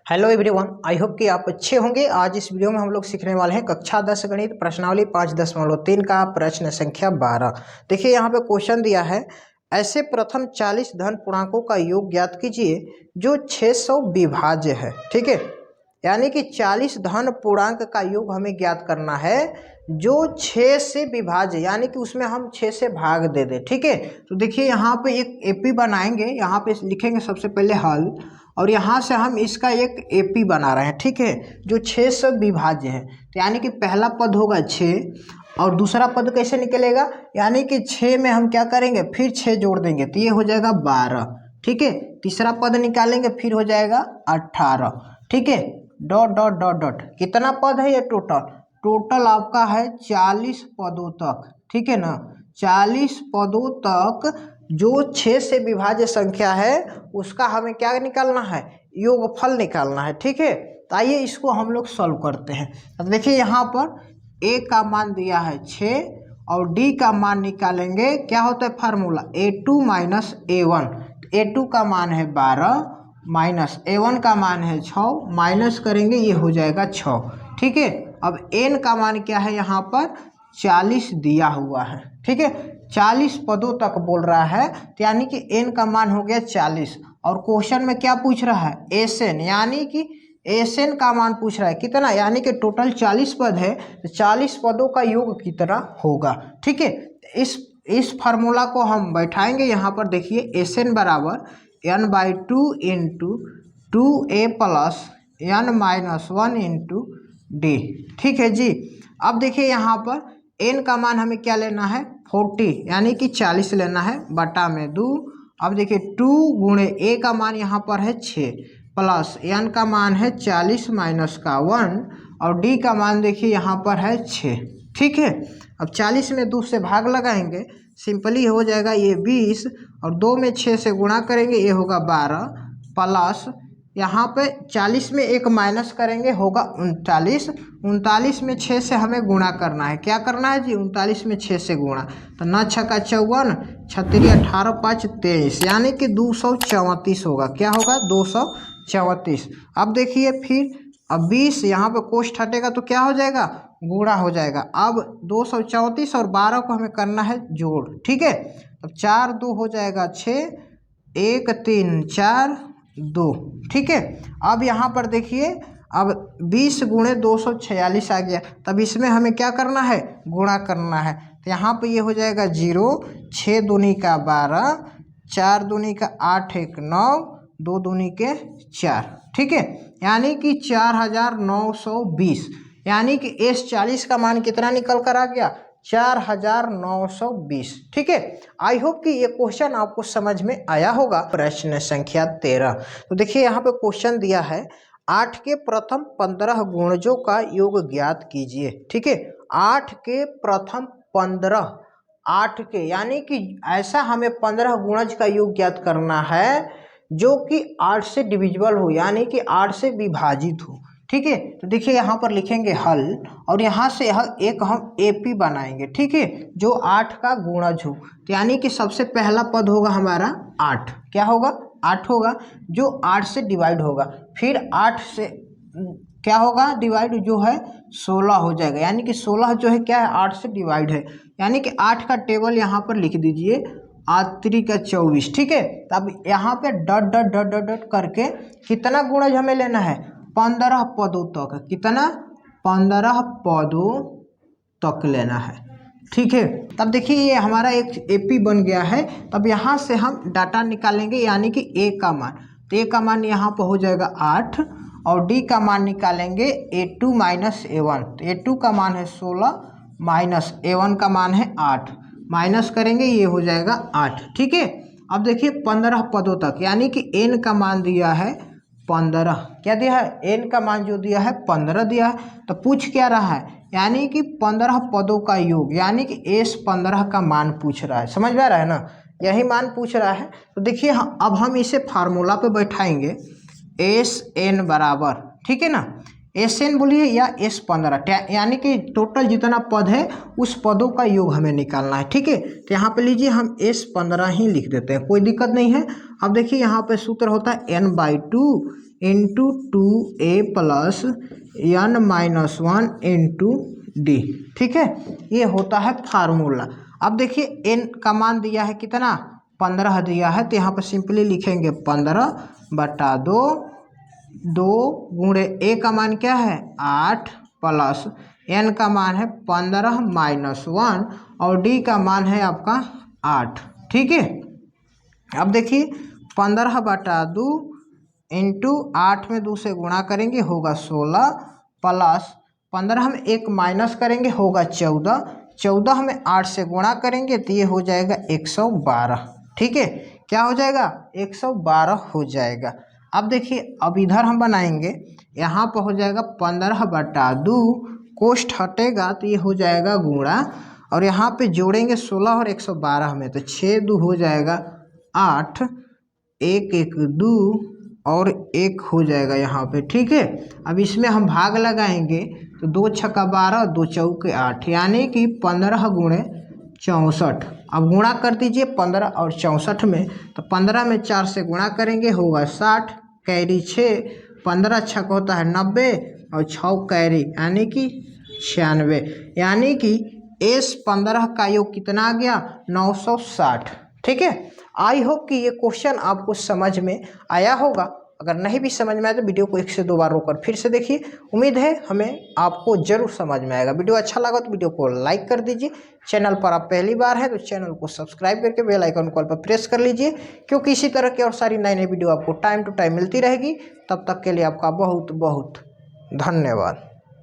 Hello everyone, I hope कि आप अच्छे होंगे। आज इस वीडियो में हम लोग सीखने वाले हैं कक्षा 10 गणित प्रश्नावली 5.3 का प्रश्न संख्या 12। देखिए यहाँ पे क्वेश्चन दिया है, ऐसे प्रथम 40 धन पूर्णांकों का योग ज्ञात कीजिए जो 600 विभाज्य है। ठीक है, यानी कि 40 धन पूर्णांक का योग हमें ज्ञात करना है जो 6 से विभाज्य, यानी कि उसमें हम 6 से भाग दे दें। ठीक है, तो देखिए यहाँ पे एक एपी बनाएंगे, यहाँ पे लिखेंगे सबसे पहले हल, और यहाँ से हम इसका एक एपी बना रहे हैं। ठीक है, जो 6 से विभाज्य है, तो यानी कि पहला पद होगा 6 और दूसरा पद कैसे निकलेगा, यानी कि 6 में हम क्या करेंगे, फिर 6 जोड़ देंगे तो ये हो जाएगा 12। ठीक है, तीसरा पद निकालेंगे फिर हो जाएगा 18। ठीक है, डॉट डॉट डॉट डॉट, कितना पद है ये टोटल आपका है 40 पदों तक। ठीक है ना, 40 पदों तक जो 6 से विभाज्य संख्या है उसका हमें क्या निकालना है, योगफल निकालना है। ठीक है, तो आइए इसको हम लोग सॉल्व करते हैं। अब देखिए यहाँ पर a का मान दिया है 6 और d का मान निकालेंगे, क्या होता है formula, a2 minus a1। a2 का मान है 12 माइनस a1 का मान है 6, माइनस करेंगे ये हो जाएगा 6। ठीक है, अब n का मान क्या है, यहाँ पर 40 दिया हुआ है। ठीक है, 40 पदों तक बोल रहा है, तो यानी कि n का मान हो गया 40। और क्वेश्चन में क्या पूछ रहा है, एसएन, यानी कि एसएन का मान पूछ रहा है कितना, यानी कि टोटल 40 पद है, तो 40 पदों का योग कितना होगा। ठीक है, इस फार्मूला को हम बैठाएंगे यहाँ पर। देखिए एसएन बराबर n/2 into 2a plus n-1 into D. ठीक है जी, अब देखिए यहाँ पर n का मान हमें क्या लेना है, 40, यानी कि 40 लेना है, बटा में 2। अब देखिए 2 गुणे a का मान यहाँ पर है 6 प्लस n का मान है 40 माइनस का 1 और d का मान देखिए यहाँ पर है 6। ठीक है, अब 40 में 2 से भाग लगाएंगे, सिंपली हो जाएगा ये 20 और 2 में 6 से गुणा करेंगे ये होगा 12 प्लस यहाँ पे 40 में एक माइनस करेंगे होगा 39। 39 में 6 से हमें गुणा करना है, क्या करना है जी, 39 में 6 से गुणा, तो 9 छक्का 54, 36 18 5 23, यानी कि 234 होगा। क्या होगा, 234। अब देखिए फिर अब 20 यहाँ पे कोष्ठ हटेगा तो क्या हो जाएगा, गुणा हो जाएगा। अब 234 और 12 को हमें करना है जोड़। ठीक है, अब 4 2 हो जाएगा 6, 1 3 4 2। ठीक है, अब यहाँ पर देखिए अब 20 गुणे 246 आ गया, तब इसमें हमें क्या करना है, गुणा करना है, तो यहाँ पे ये हो जाएगा 0, 6 दूनी का 12, 4 दूनी का 8 1 9, 2 दूनी के 4। ठीक है, यानी कि 4920, यानी कि S40 का मान कितना निकल कर आ गया, 4920। ठीक है, आई होप कि ये क्वेश्चन आपको समझ में आया होगा। प्रश्न संख्या 13, तो देखिए यहाँ पे क्वेश्चन दिया है, 8 के प्रथम 15 गुणजों का योग ज्ञात कीजिए। ठीक है, 8 के प्रथम 15, 8 के यानी कि ऐसा हमें 15 गुणज का योग ज्ञात करना है जो कि 8 से डिविजिबल हो, यानी कि 8 से विभाजित हो। ठीक है, तो देखिए यहाँ पर लिखेंगे हल और यहाँ से एक हम एपी बनाएंगे। ठीक है, जो 8 का गुणज हो, तो यानी कि सबसे पहला पद होगा हमारा 8, क्या होगा, 8 होगा, जो 8 से डिवाइड होगा, फिर 8 से क्या होगा डिवाइड, जो है 16 हो जाएगा, यानी कि 16 जो है क्या है, 8 से डिवाइड है, यानी कि 8 का टेबल यहाँ पर लिख दीजिए, 8 का 24। ठीक है, तब यहाँ पे dot dot dot dot dot करके कितना गुणज हमें लेना है, 15 पदों तक, कितना, 15 पदों तक लेना है। ठीक है, तब देखिए ये हमारा एक एपी बन गया है। तब यहाँ से हम डाटा निकालेंगे, यानी कि ए का मान, तो ए का मान यहाँ पर हो जाएगा 8 और डी का मान निकालेंगे a2 माइनस a1, तो a2 का मान है 16 माइनस a1 का मान है 8, माइनस करेंगे ये हो जाएगा 8। ठीक है, अब देखिए 15 पदों तक, यानी कि n का मान दिया है 15, क्या दिया है, n का मान जो दिया है 15 दिया है, तो पूछ क्या रहा है, यानी कि 15 पदों का योग, यानी कि S15 का मान पूछ रहा है। समझ में आ रहा है ना, यही मान पूछ रहा है। तो देखिए अब हम इसे फार्मूला पे बैठाएंगे, SN बराबर, ठीक है ना, SN बोलिए या S15, यानी कि टोटल जितना पद है उस पदों का योग हमें निकालना है। ठीक है, तो यहाँ पे लीजिए हम S15 ही लिख देते हैं, कोई दिक्कत नहीं है। अब देखिए यहाँ पे सूत्र होता है n/2 into 2a plus n minus 1 into D. ठीक है, ये होता है फार्मूला। अब देखिए n का मान दिया है कितना, 15 दिया है, तो यहाँ पर सिंपली लिखेंगे 15/2, 2 गुणे a का मान क्या है 8 प्लस n का मान है 15 माइनस 1 और d का मान है आपका 8। ठीक है, अब देखिए 15/2 इंटू 8 में 2 से गुणा करेंगे होगा 16 प्लस 15 में 1 माइनस करेंगे होगा 14, 14 में 8 से गुणा करेंगे तो ये हो जाएगा 112। ठीक है, क्या हो जाएगा 112 हो जाएगा। अब देखिए अब इधर हम बनाएंगे, यहाँ पर हो जाएगा 15/2, कोष्ठ हटेगा तो ये हो जाएगा गुणा, और यहाँ पे जोड़ेंगे 16 और 112 में, तो 6 2 हो जाएगा 8, 1 1 2 और 1 हो जाएगा यहाँ पे। ठीक है, अब इसमें हम भाग लगाएंगे तो 2 छक्का 12, 2 चौके 8, यानी कि 15 गुणे 64। अब गुणा कर दीजिए 15 और 64 में, तो 15 में 4 से गुणा करेंगे होगा 60, कैरी 6, 15 छक होता है 90 और 6 कैरी यानी कि 96, यानी कि S15 का योग कितना आ गया 960। ठीक है, आई होप कि ये क्वेश्चन आपको समझ में आया होगा। अगर नहीं भी समझ में आया तो वीडियो को 1 से 2 बार रोककर फिर से देखिए, उम्मीद है हमें आपको जरूर समझ में आएगा। वीडियो अच्छा लगा तो वीडियो को लाइक कर दीजिए, चैनल पर आप पहली बार हैं तो चैनल को सब्सक्राइब करके बेल आइकन कॉल पर प्रेस कर लीजिए, क्योंकि इसी तरह की और सारी नई नई वीडियो आपको टाइम टू टाइम मिलती रहेगी। तब तक के लिए आपका बहुत बहुत धन्यवाद।